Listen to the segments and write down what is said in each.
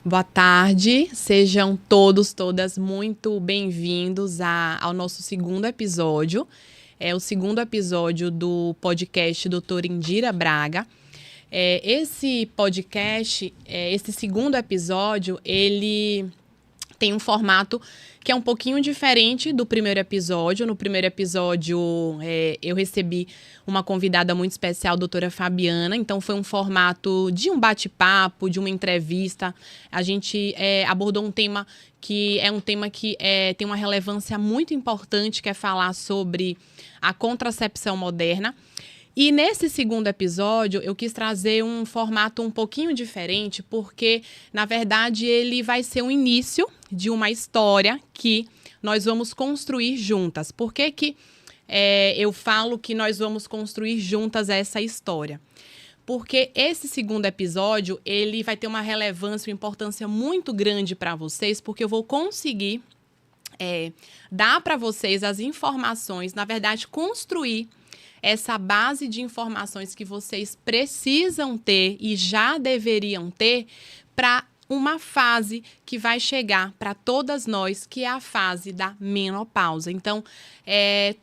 Boa tarde, sejam todas muito bem-vindos ao nosso segundo episódio. É o segundo episódio do podcast Doutora Indira Braga. Esse podcast, esse segundo episódio, ele tem um formato que é um pouquinho diferente do primeiro episódio. No primeiro episódio, eu recebi uma convidada muito especial, a doutora Fabiana. Então, foi um formato de um bate-papo, de uma entrevista. A gente abordou um tema que tem uma relevância muito importante, que é falar sobre a contracepção moderna. E nesse segundo episódio, eu quis trazer um formato um pouquinho diferente, porque, na verdade, ele vai ser o início de uma história que nós vamos construir juntas. Por que eu falo que nós vamos construir juntas essa história? Porque esse segundo episódio, ele vai ter uma relevância, uma importância muito grande para vocês, porque eu vou conseguir dar para vocês as informações, na verdade, construir essa base de informações que vocês precisam ter e já deveriam ter para uma fase que vai chegar para todas nós, que é a fase da menopausa. Então,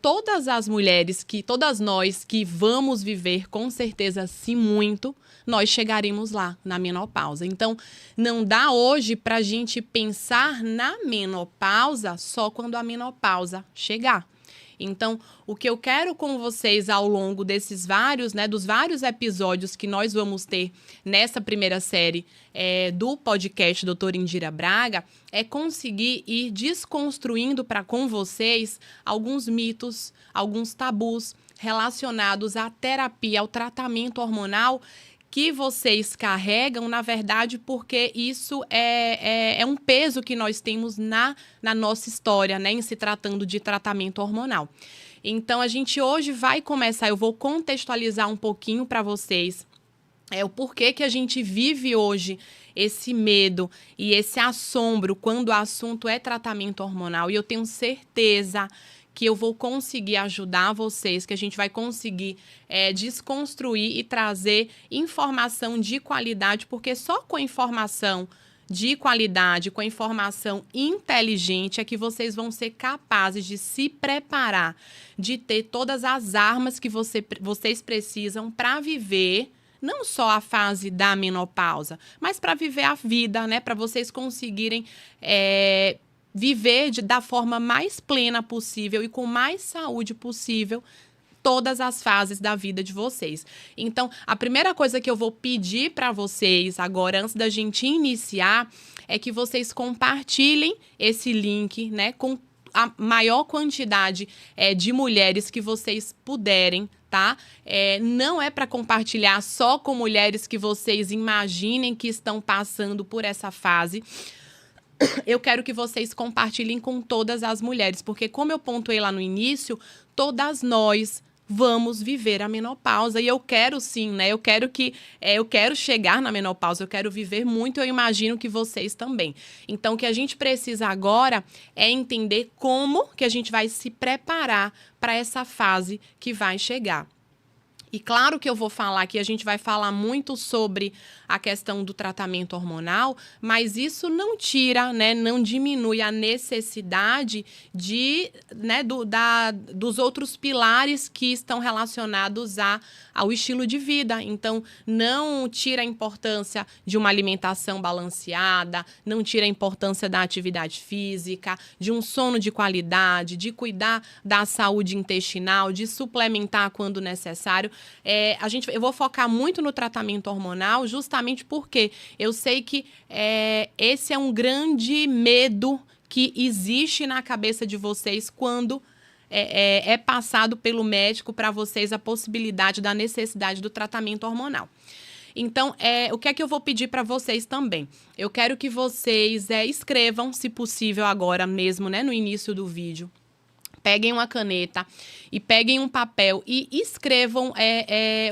todas as mulheres, todas nós que vamos viver, com certeza, sim, muito, nós chegaremos lá na menopausa. Então, não dá hoje para a gente pensar na menopausa só quando a menopausa chegar. Então, o que eu quero com vocês ao longo desses dos vários episódios que nós vamos ter nessa primeira série do podcast Doutora Indira Braga, é conseguir ir desconstruindo com vocês alguns mitos, alguns tabus relacionados à terapia, ao tratamento hormonal que vocês carregam, na verdade, porque isso é um peso que nós temos na nossa história, né, em se tratando de tratamento hormonal. Então, a gente hoje vai começar, eu vou contextualizar um pouquinho para vocês o porquê que a gente vive hoje esse medo e esse assombro quando o assunto é tratamento hormonal. E eu tenho certeza que eu vou conseguir ajudar vocês, que a gente vai conseguir desconstruir e trazer informação de qualidade, porque só com informação de qualidade, com informação inteligente, é que vocês vão ser capazes de se preparar, de ter todas as armas que vocês precisam para viver não só a fase da menopausa, mas para viver a vida, né? Para vocês conseguirem viver da forma mais plena possível e com mais saúde possível todas as fases da vida de vocês. Então, a primeira coisa que eu vou pedir para vocês agora, antes da gente iniciar, é que vocês compartilhem esse link, né, com a maior quantidade de mulheres que vocês puderem, tá? Não é para compartilhar só com mulheres que vocês imaginem que estão passando por essa fase. Eu quero que vocês compartilhem com todas as mulheres, porque como eu pontuei lá no início, todas nós vamos viver a menopausa. E eu quero sim, né? Eu quero chegar na menopausa, eu quero viver muito, eu imagino que vocês também. Então, o que a gente precisa agora é entender como que a gente vai se preparar para essa fase que vai chegar. E claro que eu vou falar que a gente vai falar muito sobre a questão do tratamento hormonal, mas isso não tira, né, não diminui a necessidade dos outros pilares que estão relacionados ao estilo de vida. Então, não tira a importância de uma alimentação balanceada, não tira a importância da atividade física, de um sono de qualidade, de cuidar da saúde intestinal, de suplementar quando necessário. Eu vou focar muito no tratamento hormonal, justamente porque eu sei que esse é um grande medo que existe na cabeça de vocês quando é passado pelo médico para vocês a possibilidade da necessidade do tratamento hormonal. Então, o que é que eu vou pedir para vocês também? Eu quero que vocês escrevam, se possível agora mesmo, né, no início do vídeo. Peguem uma caneta e peguem um papel e escrevam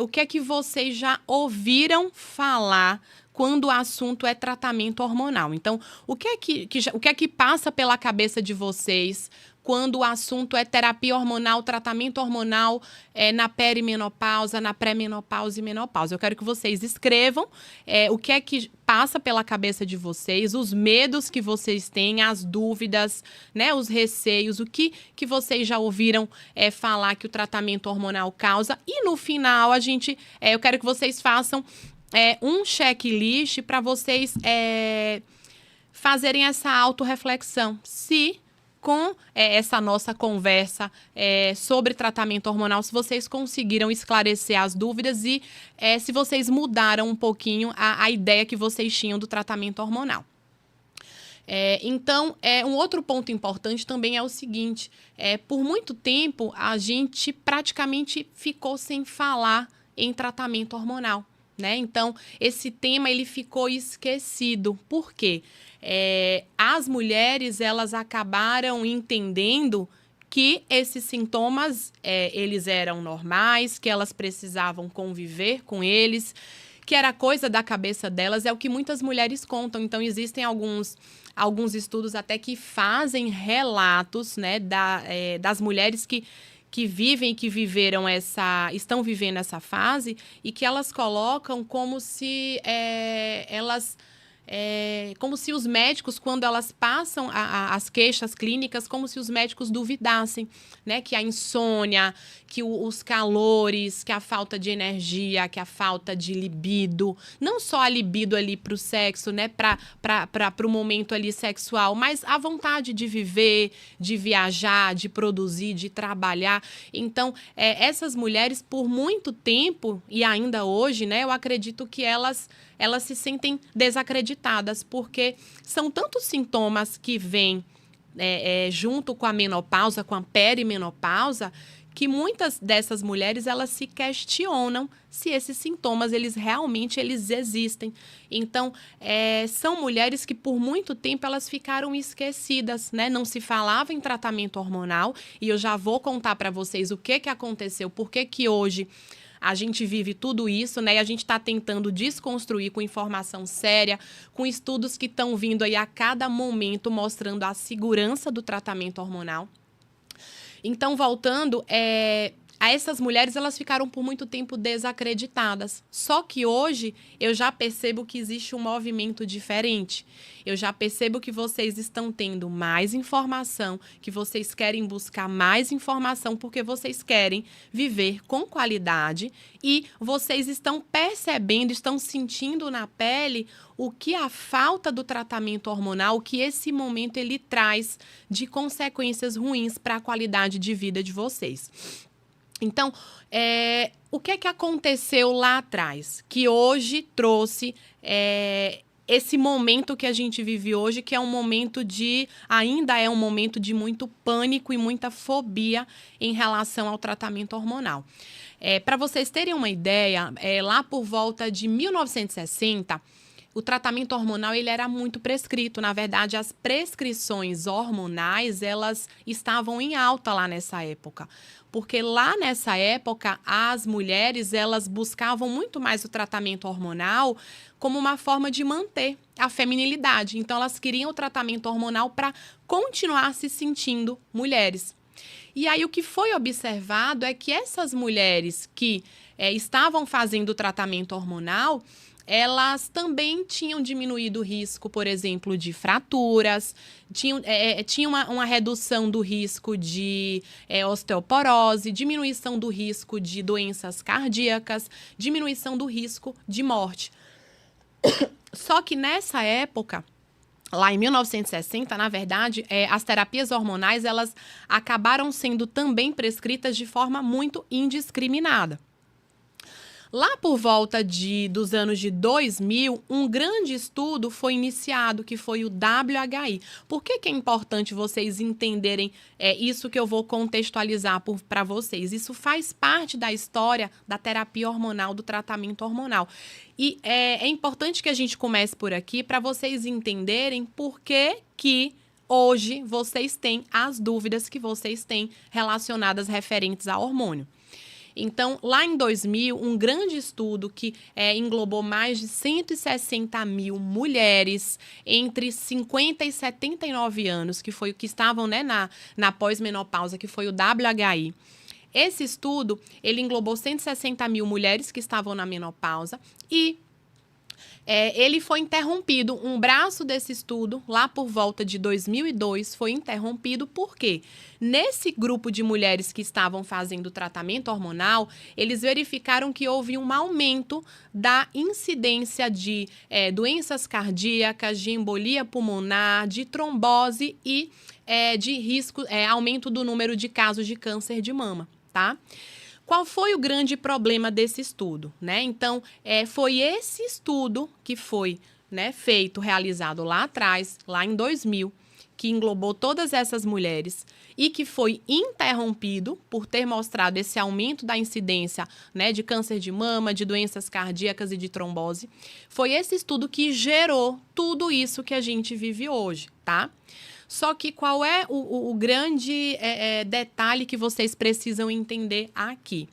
o que é que vocês já ouviram falar quando o assunto é tratamento hormonal. Então, o que é que passa pela cabeça de vocês quando o assunto é terapia hormonal, tratamento hormonal na perimenopausa, na pré-menopausa e menopausa. Eu quero que vocês escrevam o que é que passa pela cabeça de vocês, os medos que vocês têm, as dúvidas, né, os receios, o que vocês já ouviram falar que o tratamento hormonal causa. E no final, eu quero que vocês façam um checklist para vocês fazerem essa autorreflexão. Se com essa nossa conversa sobre tratamento hormonal, se vocês conseguiram esclarecer as dúvidas e se vocês mudaram um pouquinho a ideia que vocês tinham do tratamento hormonal. Então, um outro ponto importante também é o seguinte, por muito tempo a gente praticamente ficou sem falar em tratamento hormonal, né? Então, esse tema ele ficou esquecido. Por quê? As mulheres elas acabaram entendendo que esses sintomas eles eram normais, que elas precisavam conviver com eles, que era coisa da cabeça delas, é o que muitas mulheres contam. Então, existem alguns estudos até que fazem relatos, né, das mulheres que vivem e que estão vivendo essa fase e que elas colocam como se como se os médicos, quando elas passam as queixas clínicas, como se os médicos duvidassem, né? Que a insônia, que os calores, que a falta de energia, que a falta de libido, não só a libido ali para o sexo, né? Para o momento ali sexual, mas a vontade de viver, de viajar, de produzir, de trabalhar. Então, essas mulheres, por muito tempo, e ainda hoje, né? Eu acredito que elas se sentem desacreditadas, porque são tantos sintomas que vêm junto com a menopausa, com a perimenopausa, que muitas dessas mulheres elas se questionam se esses sintomas eles realmente existem. Então, são mulheres que por muito tempo elas ficaram esquecidas, né? Não se falava em tratamento hormonal, e eu já vou contar para vocês o que aconteceu, por que hoje a gente vive tudo isso, né? E a gente está tentando desconstruir com informação séria, com estudos que estão vindo aí a cada momento mostrando a segurança do tratamento hormonal. Então, voltando, a essas mulheres, elas ficaram por muito tempo desacreditadas. Só que hoje eu já percebo que existe um movimento diferente. Eu já percebo que vocês estão tendo mais informação, que vocês querem buscar mais informação porque vocês querem viver com qualidade e vocês estão percebendo, estão sentindo na pele o que a falta do tratamento hormonal, o que esse momento ele traz de consequências ruins para a qualidade de vida de vocês. Então, o que aconteceu lá atrás, que hoje trouxe esse momento que a gente vive hoje, que é um momento ainda é um momento de muito pânico e muita fobia em relação ao tratamento hormonal. Para vocês terem uma ideia, lá por volta de 1960, o tratamento hormonal ele era muito prescrito. Na verdade, as prescrições hormonais elas estavam em alta lá nessa época. Porque lá nessa época, as mulheres elas buscavam muito mais o tratamento hormonal como uma forma de manter a feminilidade. Então, elas queriam o tratamento hormonal para continuar se sentindo mulheres. E aí, o que foi observado é que essas mulheres que estavam fazendo o tratamento hormonal, elas também tinham diminuído o risco, por exemplo, de fraturas, tinha uma redução do risco de osteoporose, diminuição do risco de doenças cardíacas, diminuição do risco de morte. Só que nessa época, lá em 1960, na verdade, as terapias hormonais elas acabaram sendo também prescritas de forma muito indiscriminada. Lá por volta dos anos de 2000, um grande estudo foi iniciado, que foi o WHI. Por que é importante vocês entenderem isso que eu vou contextualizar para vocês? Isso faz parte da história da terapia hormonal, do tratamento hormonal. E é importante que a gente comece por aqui para vocês entenderem por que hoje vocês têm as dúvidas que vocês têm relacionadas referentes ao hormônio. Então, lá em 2000, um grande estudo que englobou mais de 160 mil mulheres entre 50 e 79 anos, que foi o que estavam, né, na pós-menopausa, que foi o WHI. Esse estudo, ele englobou 160 mil mulheres que estavam na menopausa e ele foi interrompido. Um braço desse estudo, lá por volta de 2002, foi interrompido porque nesse grupo de mulheres que estavam fazendo tratamento hormonal, eles verificaram que houve um aumento da incidência de doenças cardíacas, de embolia pulmonar, de trombose e de risco, aumento do número de casos de câncer de mama, tá? Qual foi o grande problema desse estudo, né? Então, foi esse estudo que foi, né, realizado lá atrás, lá em 2000, que englobou todas essas mulheres e que foi interrompido por ter mostrado esse aumento da incidência, né, de câncer de mama, de doenças cardíacas e de trombose. Foi esse estudo que gerou tudo isso que a gente vive hoje, tá? Só que qual é o grande detalhe que vocês precisam entender aqui?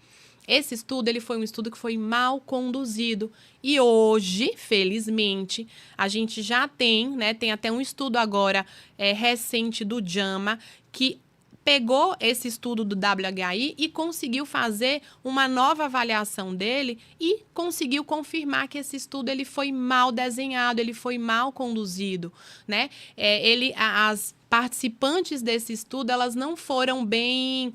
Esse estudo, ele foi um estudo que foi mal conduzido e hoje, felizmente, a gente já tem, né, tem até um estudo agora recente do JAMA que pegou esse estudo do WHI e conseguiu fazer uma nova avaliação dele e conseguiu confirmar que esse estudo ele foi mal desenhado, ele foi mal conduzido, né? As participantes desse estudo, elas não foram bem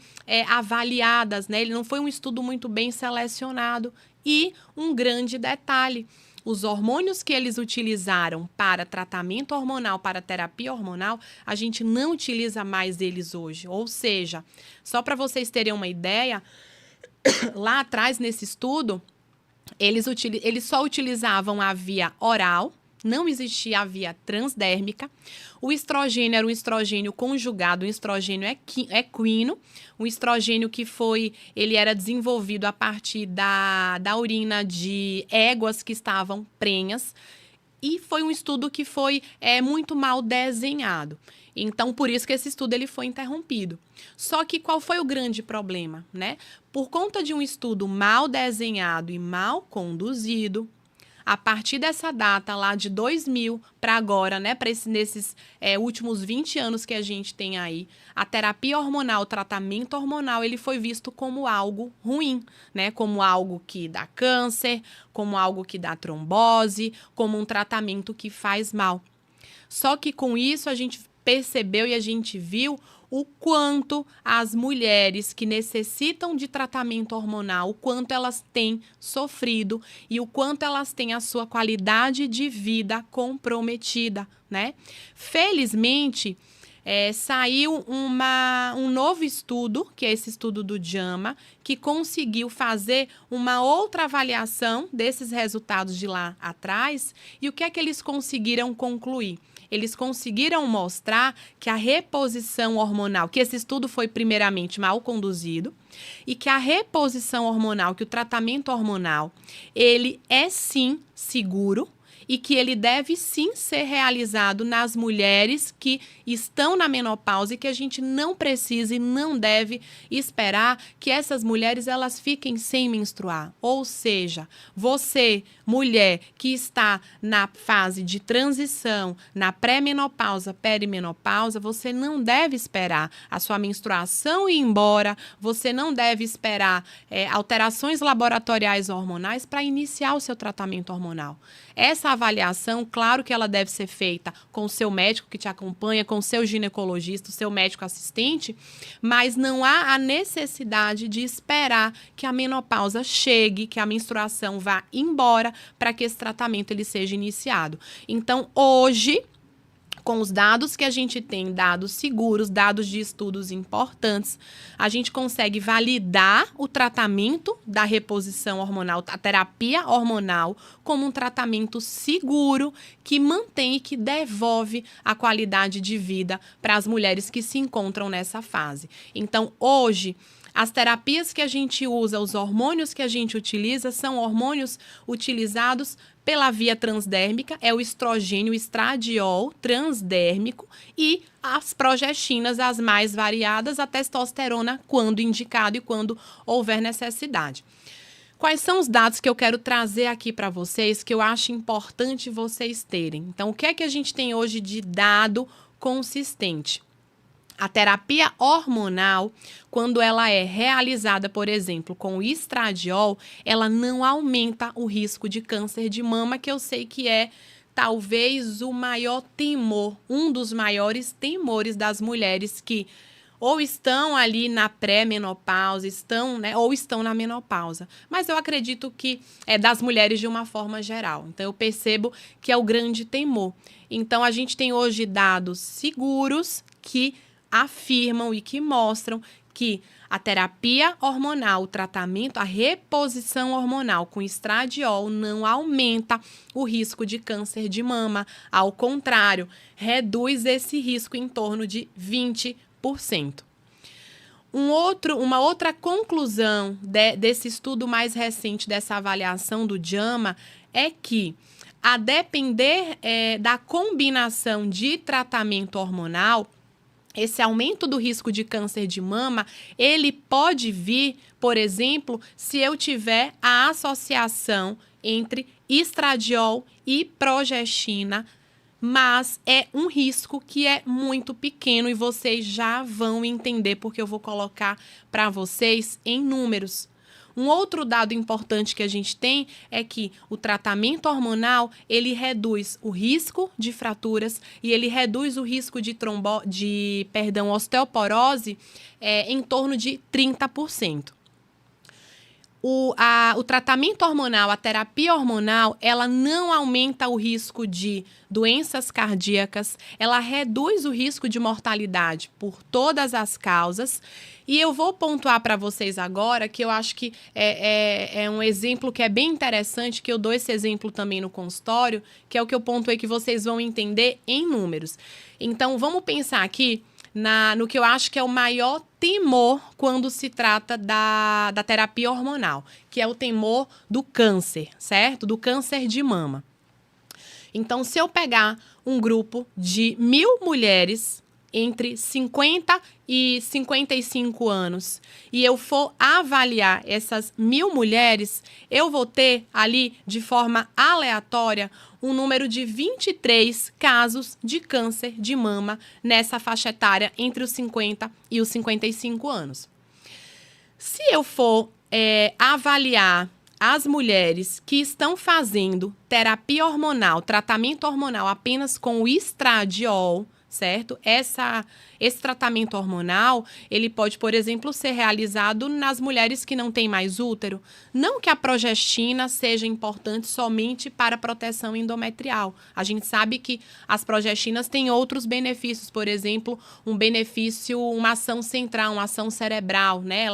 avaliadas, né? Ele não foi um estudo muito bem selecionado. E um grande detalhe, os hormônios que eles utilizaram para tratamento hormonal, para terapia hormonal, a gente não utiliza mais eles hoje. Ou seja, só para vocês terem uma ideia, lá atrás nesse estudo, eles só utilizavam a via oral, não existia a via transdérmica. O estrogênio era um estrogênio conjugado, um estrogênio equino, um estrogênio que ele era desenvolvido a partir da urina de éguas que estavam prenhas. E foi um estudo que foi muito mal desenhado. Então, por isso que esse estudo ele foi interrompido. Só que qual foi o grande problema, né? Por conta de um estudo mal desenhado e mal conduzido, a partir dessa data lá de 2000 para agora, né, nesses últimos 20 anos que a gente tem aí, a terapia hormonal, o tratamento hormonal, ele foi visto como algo ruim, né, como algo que dá câncer, como algo que dá trombose, como um tratamento que faz mal. Só que com isso a gente percebeu e a gente viu o quanto as mulheres que necessitam de tratamento hormonal, o quanto elas têm sofrido e o quanto elas têm a sua qualidade de vida comprometida, né? Felizmente, saiu um novo estudo, que é esse estudo do JAMA, que conseguiu fazer uma outra avaliação desses resultados de lá atrás. E o que é que eles conseguiram concluir? Eles conseguiram mostrar que a reposição hormonal, que esse estudo foi primeiramente mal conduzido, e que a reposição hormonal, que o tratamento hormonal, ele é sim seguro, e que ele deve sim ser realizado nas mulheres que estão na menopausa e que a gente não precisa e não deve esperar que essas mulheres elas fiquem sem menstruar. Ou seja, você, mulher que está na fase de transição, na pré-menopausa, perimenopausa, você não deve esperar a sua menstruação ir embora, você não deve esperar alterações laboratoriais hormonais para iniciar o seu tratamento hormonal. Essa avaliação, claro que ela deve ser feita com o seu médico que te acompanha, com o seu ginecologista, o seu médico assistente, mas não há a necessidade de esperar que a menopausa chegue, que a menstruação vá embora para que esse tratamento ele seja iniciado. Então, hoje, com os dados que a gente tem, dados seguros, dados de estudos importantes, a gente consegue validar o tratamento da reposição hormonal, a terapia hormonal, como um tratamento seguro que mantém e que devolve a qualidade de vida para as mulheres que se encontram nessa fase. Então, hoje, As terapias que a gente usa, os hormônios que a gente utiliza, são hormônios utilizados pela via transdérmica, é o estrogênio, o estradiol transdérmico e as progestinas, as mais variadas, a testosterona, quando indicado e quando houver necessidade. Quais são os dados que eu quero trazer aqui para vocês, que eu acho importante vocês terem? Então, o que é que a gente tem hoje de dado consistente? A terapia hormonal, quando ela é realizada, por exemplo, com o estradiol, ela não aumenta o risco de câncer de mama, que eu sei que é talvez o maior temor, um dos maiores temores das mulheres que ou estão ali na pré-menopausa, ou estão na menopausa. Mas eu acredito que é das mulheres de uma forma geral. Então, eu percebo que é o grande temor. Então, a gente tem hoje dados seguros que afirmam e que mostram que a terapia hormonal, o tratamento, a reposição hormonal com estradiol não aumenta o risco de câncer de mama. Ao contrário, reduz esse risco em torno de 20%. Uma outra conclusão desse estudo mais recente, dessa avaliação do JAMA, é que, a depender da combinação de tratamento hormonal, esse aumento do risco de câncer de mama, ele pode vir, por exemplo, se eu tiver a associação entre estradiol e progestina, mas é um risco que é muito pequeno e vocês já vão entender porque eu vou colocar para vocês em números. Um outro dado importante que a gente tem é que o tratamento hormonal, ele reduz o risco de fraturas e ele reduz o risco de osteoporose em torno de 30%. O tratamento hormonal, a terapia hormonal, ela não aumenta o risco de doenças cardíacas, ela reduz o risco de mortalidade por todas as causas. E eu vou pontuar para vocês agora, que eu acho que é um exemplo que é bem interessante, que eu dou esse exemplo também no consultório, que é o que eu pontuei que vocês vão entender em números. Então, vamos pensar aqui no que eu acho que é o maior temor quando se trata da terapia hormonal, que é o temor do câncer, certo? Do câncer de mama. Então, se eu pegar um grupo de 1.000 mulheres entre 50 e 55 anos e eu for avaliar essas 1.000 mulheres, eu vou ter ali, de forma aleatória, um número de 23 casos de câncer de mama nessa faixa etária entre os 50 e os 55 anos. Se eu for avaliar as mulheres que estão fazendo terapia hormonal, tratamento hormonal apenas com o estradiol, certo? Esse tratamento hormonal, ele pode, por exemplo, ser realizado nas mulheres que não têm mais útero. Não que a progestina seja importante somente para a proteção endometrial. A gente sabe que as progestinas têm outros benefícios, por exemplo, uma ação central, uma ação cerebral, né?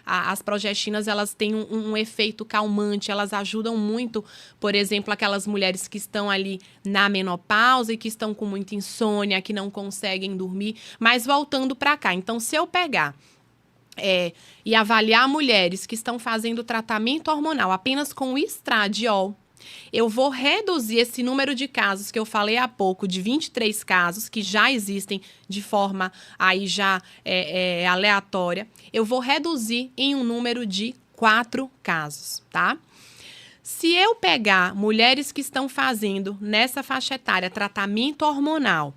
As progestinas, elas têm um efeito calmante, elas ajudam muito, por exemplo, aquelas mulheres que estão ali na menopausa e que estão com muita insônia, que não conseguem dormir. Mas voltando para cá, então se eu pegar e avaliar mulheres que estão fazendo tratamento hormonal apenas com estradiol, eu vou reduzir esse número de casos que eu falei há pouco, de 23 casos, que já existem de forma aí já aleatória, eu vou reduzir em um número de 4 casos, tá? Se eu pegar mulheres que estão fazendo nessa faixa etária tratamento hormonal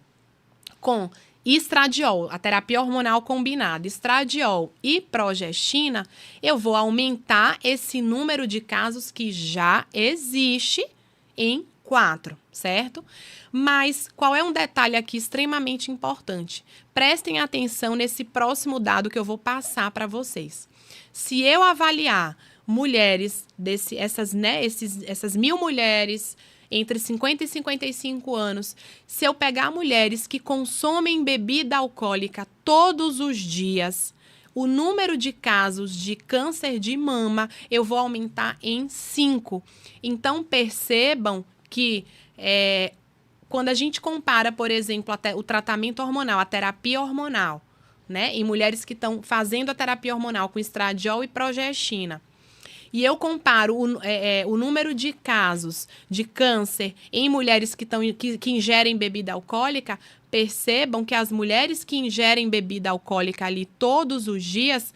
com estradiol, a terapia hormonal combinada, estradiol e progestina, eu vou aumentar esse número de casos que já existe em 4, certo? Mas qual é um detalhe aqui extremamente importante? Prestem atenção nesse próximo dado que eu vou passar para vocês. Se eu avaliar mulheres, essas 1.000 mulheres entre 50 e 55 anos, se eu pegar mulheres que consomem bebida alcoólica todos os dias, o número de casos de câncer de mama eu vou aumentar em 5. Então, percebam que quando a gente compara, por exemplo, o tratamento hormonal, a terapia hormonal, né? Em mulheres que estão fazendo a terapia hormonal com estradiol e progestina. E eu comparo o número de casos de câncer em mulheres que ingerem bebida alcoólica. Percebam que as mulheres que ingerem bebida alcoólica ali todos os dias,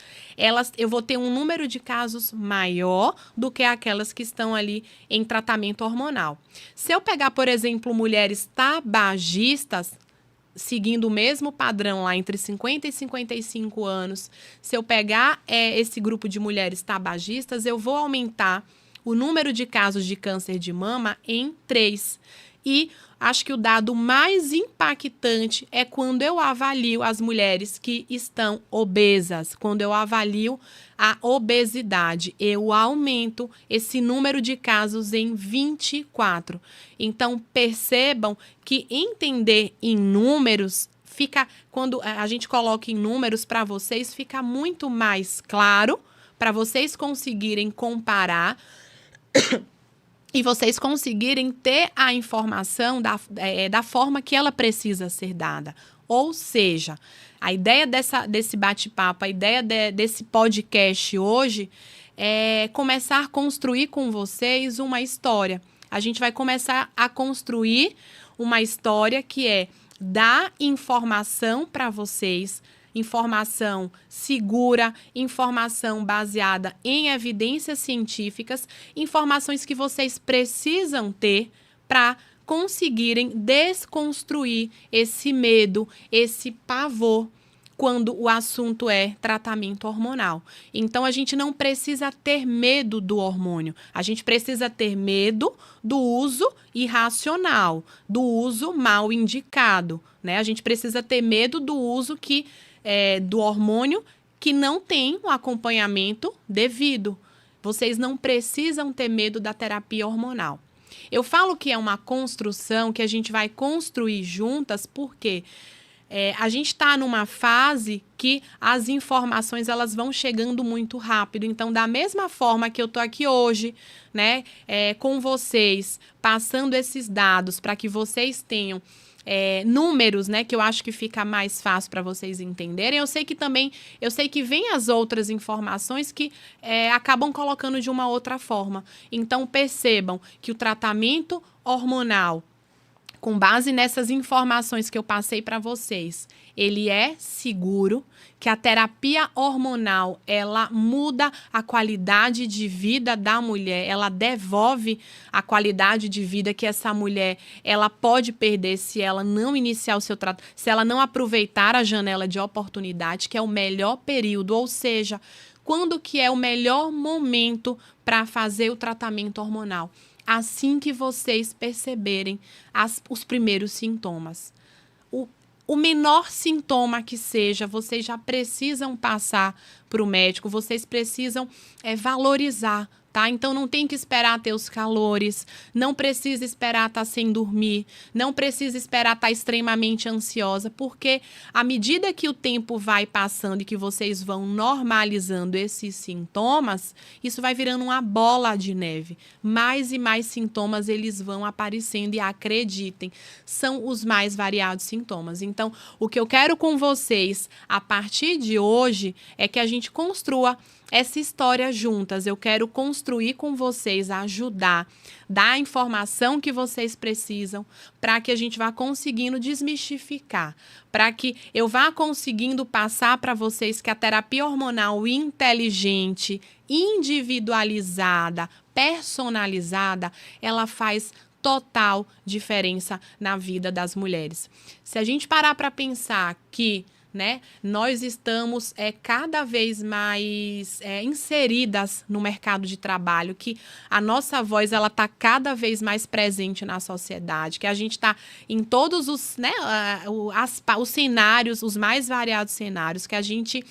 eu vou ter um número de casos maior do que aquelas que estão ali em tratamento hormonal. Se eu pegar, por exemplo, mulheres tabagistas, seguindo o mesmo padrão lá entre 50 e 55 anos, se eu pegar esse grupo de mulheres tabagistas, eu vou aumentar o número de casos de câncer de mama em 3. E acho que o dado mais impactante é quando eu avalio as mulheres que estão obesas, quando eu avalio a obesidade, eu aumento esse número de casos em 24. Então, percebam que entender em números quando a gente coloca em números para vocês, fica muito mais claro para vocês conseguirem comparar e vocês conseguirem ter a informação da forma que ela precisa ser dada. Ou seja, a ideia desse bate-papo, a ideia desse podcast hoje é começar a construir com vocês uma história. A gente vai começar a construir uma história que é dar informação para vocês, informação segura, informação baseada em evidências científicas, informações que vocês precisam ter para conseguirem desconstruir esse medo, esse pavor, quando o assunto é tratamento hormonal. Então, a gente não precisa ter medo do hormônio, a gente precisa ter medo do uso irracional, do uso mal indicado, né? A gente precisa ter medo do uso do hormônio que não tem um acompanhamento devido. Vocês não precisam ter medo da terapia hormonal. Eu falo que é uma construção que a gente vai construir juntas porque a gente está numa fase que as informações elas vão chegando muito rápido. Então, da mesma forma que eu estou aqui hoje, né, com vocês, passando esses dados para que vocês tenham números, né, que eu acho que fica mais fácil para vocês entenderem. Eu sei que vem as outras informações que acabam colocando de uma outra forma. Então, percebam que o tratamento hormonal, com base nessas informações que eu passei para vocês, ele é seguro, que a terapia hormonal, ela muda a qualidade de vida da mulher, ela devolve a qualidade de vida que essa mulher, ela pode perder se ela não iniciar o seu tratamento, se ela não aproveitar a janela de oportunidade, que é o melhor período, ou seja, quando que é o melhor momento para fazer o tratamento hormonal? Assim que vocês perceberem os primeiros sintomas. O menor sintoma que seja, vocês já precisam passar para o médico, vocês precisam valorizar, tá? Então, não tem que esperar ter os calores, não precisa esperar estar sem dormir, não precisa esperar estar extremamente ansiosa, porque à medida que o tempo vai passando e que vocês vão normalizando esses sintomas, isso vai virando uma bola de neve. Mais e mais sintomas eles vão aparecendo e acreditem, são os mais variados sintomas. Então, o que eu quero com vocês a partir de hoje é que a gente construa essa história juntas. Eu quero construir com vocês, ajudar, dar a informação que vocês precisam para que a gente vá conseguindo desmistificar, para que eu vá conseguindo passar para vocês que a terapia hormonal inteligente, individualizada, personalizada, ela faz total diferença na vida das mulheres. Se a gente parar para pensar que nós estamos cada vez mais inseridas no mercado de trabalho, que a nossa voz ela está cada vez mais presente na sociedade, que a gente está em todos os cenários, os mais variados cenários, que a gente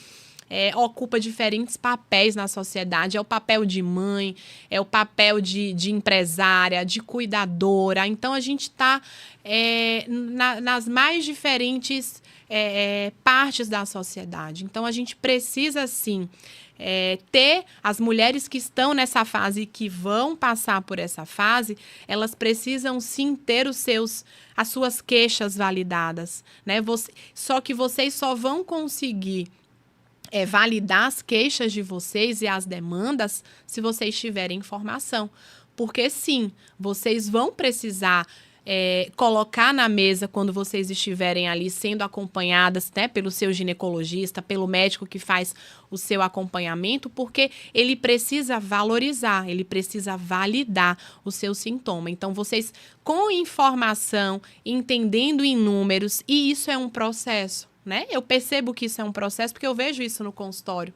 ocupa diferentes papéis na sociedade. É o papel de mãe, é o papel de empresária, de cuidadora. Então, a gente está nas mais diferentes partes da sociedade. Então, a gente precisa, sim, ter as mulheres que estão nessa fase e que vão passar por essa fase, elas precisam, sim, ter as suas queixas validadas, né? Só que vocês só vão conseguir validar as queixas de vocês e as demandas se vocês tiverem informação. Porque, sim, vocês vão precisar colocar na mesa quando vocês estiverem ali sendo acompanhadas, né, pelo seu ginecologista, pelo médico que faz o seu acompanhamento, porque ele precisa valorizar, ele precisa validar o seu sintoma. Então, vocês, com informação, entendendo em números, e isso é um processo, né? Eu percebo que isso é um processo porque eu vejo isso no consultório.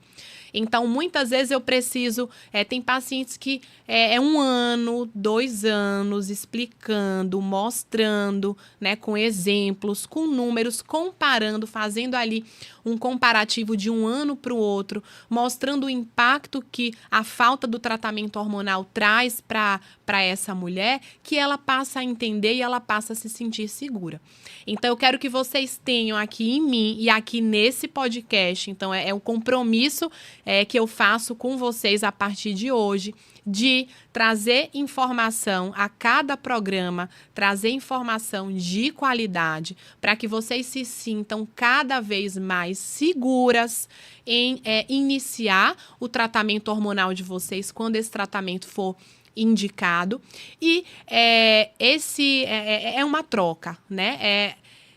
Então, muitas vezes eu preciso... tem pacientes que 1 ano, 2 anos, explicando, mostrando, né, com exemplos, com números, comparando, fazendo ali um comparativo de um ano para o outro, mostrando o impacto que a falta do tratamento hormonal traz para essa mulher, que ela passa a entender e ela passa a se sentir segura. Então, eu quero que vocês tenham aqui em mim e aqui nesse podcast, então é o compromisso que eu faço com vocês a partir de hoje, de trazer informação a cada programa, trazer informação de qualidade, para que vocês se sintam cada vez mais seguras em iniciar o tratamento hormonal de vocês quando esse tratamento for indicado. E esse é uma troca, né?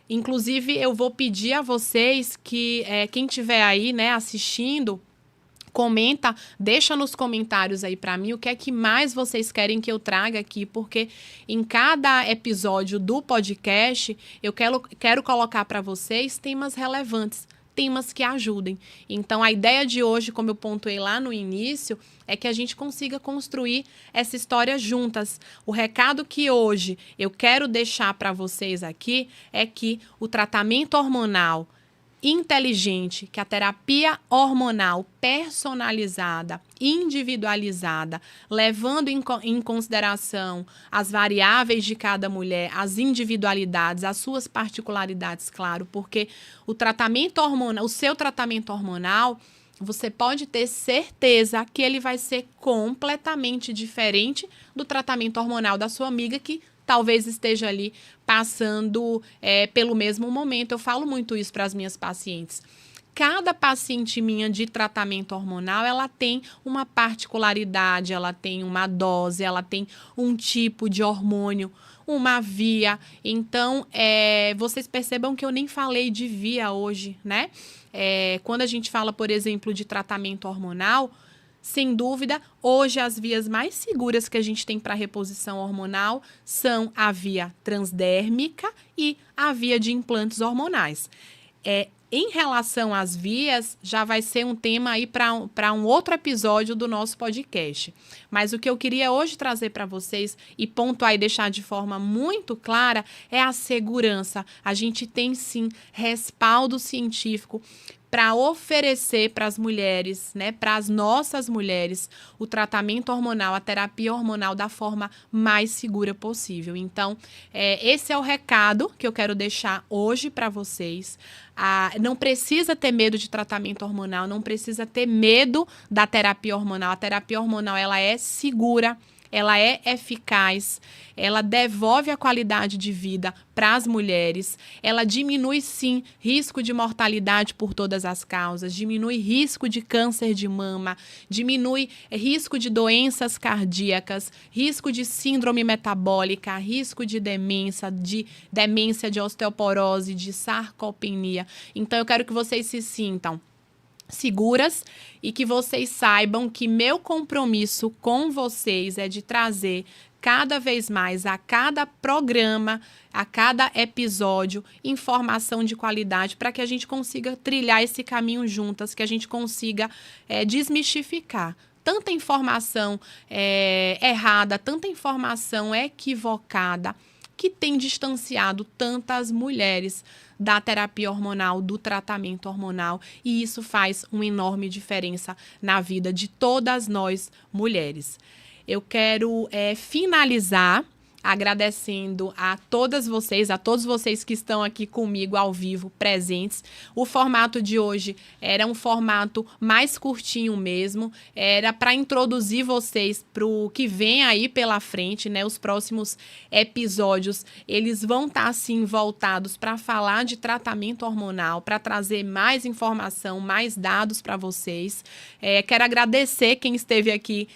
Inclusive, eu vou pedir a vocês que quem estiver aí, né, assistindo, comenta, deixa nos comentários aí para mim o que é que mais vocês querem que eu traga aqui, porque em cada episódio do podcast eu quero colocar para vocês temas relevantes, temas que ajudem. Então, a ideia de hoje, como eu pontuei lá no início, é que a gente consiga construir essa história juntas. O recado que hoje eu quero deixar para vocês aqui é que o tratamento hormonal inteligente, que a terapia hormonal personalizada, individualizada, levando em consideração as variáveis de cada mulher, as individualidades, as suas particularidades, claro, porque o tratamento hormonal, o seu tratamento hormonal, você pode ter certeza que ele vai ser completamente diferente do tratamento hormonal da sua amiga que talvez esteja ali passando pelo mesmo momento. Eu falo muito isso para as minhas pacientes. Cada paciente minha de tratamento hormonal, ela tem uma particularidade, ela tem uma dose, ela tem um tipo de hormônio, uma via. Então, vocês percebam que eu nem falei de via hoje, né? Quando a gente fala, por exemplo, de tratamento hormonal, sem dúvida, hoje as vias mais seguras que a gente tem para reposição hormonal são a via transdérmica e a via de implantes hormonais. Em relação às vias, já vai ser um tema aí para um outro episódio do nosso podcast. Mas o que eu queria hoje trazer para vocês e pontuar e deixar de forma muito clara é a segurança. A gente tem sim respaldo científico para oferecer para as mulheres, né, para as nossas mulheres, o tratamento hormonal, a terapia hormonal da forma mais segura possível. Então, esse é o recado que eu quero deixar hoje para vocês. Não precisa ter medo de tratamento hormonal, não precisa ter medo da terapia hormonal. A terapia hormonal, ela é segura, ela é eficaz, ela devolve a qualidade de vida para as mulheres, ela diminui, sim, risco de mortalidade por todas as causas, diminui risco de câncer de mama, diminui risco de doenças cardíacas, risco de síndrome metabólica, risco de demência de osteoporose, de sarcopenia. Então, eu quero que vocês se sintam seguras e que vocês saibam que meu compromisso com vocês é de trazer cada vez mais, a cada programa, a cada episódio, informação de qualidade para que a gente consiga trilhar esse caminho juntas, que a gente consiga desmistificar tanta informação errada, tanta informação equivocada, que tem distanciado tantas mulheres da terapia hormonal, do tratamento hormonal, e isso faz uma enorme diferença na vida de todas nós mulheres. Eu quero finalizar agradecendo a todas vocês, a todos vocês que estão aqui comigo ao vivo, presentes. O formato de hoje era um formato mais curtinho mesmo, era para introduzir vocês para o que vem aí pela frente, né? Os próximos episódios, eles vão estar, assim, voltados para falar de tratamento hormonal, para trazer mais informação, mais dados para vocês. Quero agradecer quem esteve aqui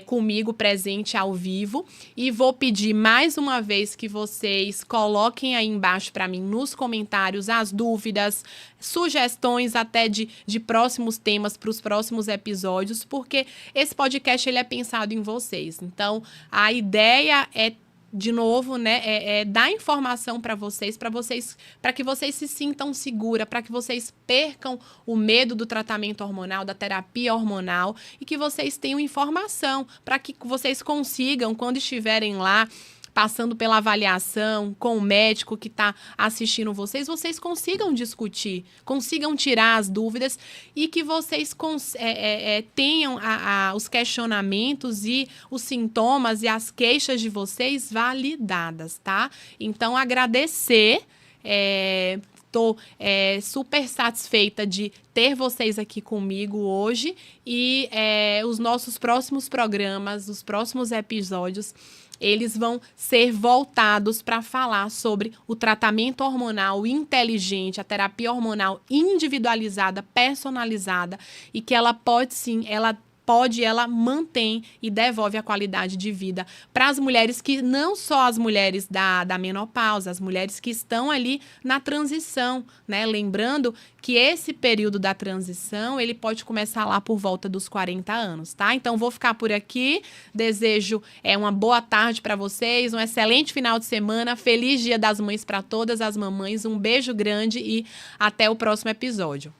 comigo presente ao vivo e vou pedir mais uma vez que vocês coloquem aí embaixo para mim nos comentários as dúvidas, sugestões até de próximos temas para os próximos episódios, porque esse podcast ele é pensado em vocês. Então, a ideia é, de novo, né, dar informação para que vocês se sintam seguras, para que vocês percam o medo do tratamento hormonal, da terapia hormonal, e que vocês tenham informação, para que vocês consigam, quando estiverem lá, passando pela avaliação com o médico que está assistindo vocês consigam discutir, consigam tirar as dúvidas e que vocês tenham os questionamentos e os sintomas e as queixas de vocês validadas, tá? Então, agradecer, estou super satisfeita de ter vocês aqui comigo hoje e os nossos próximos programas, os próximos episódios, eles vão ser voltados para falar sobre o tratamento hormonal inteligente, a terapia hormonal individualizada, personalizada, e que ela pode sim, ela mantém e devolve a qualidade de vida para as mulheres que, não só as mulheres da menopausa, as mulheres que estão ali na transição, né? Lembrando que esse período da transição, ele pode começar lá por volta dos 40 anos, tá? Então, vou ficar por aqui, desejo uma boa tarde para vocês, um excelente final de semana, feliz Dia das Mães para todas as mamães, um beijo grande e até o próximo episódio.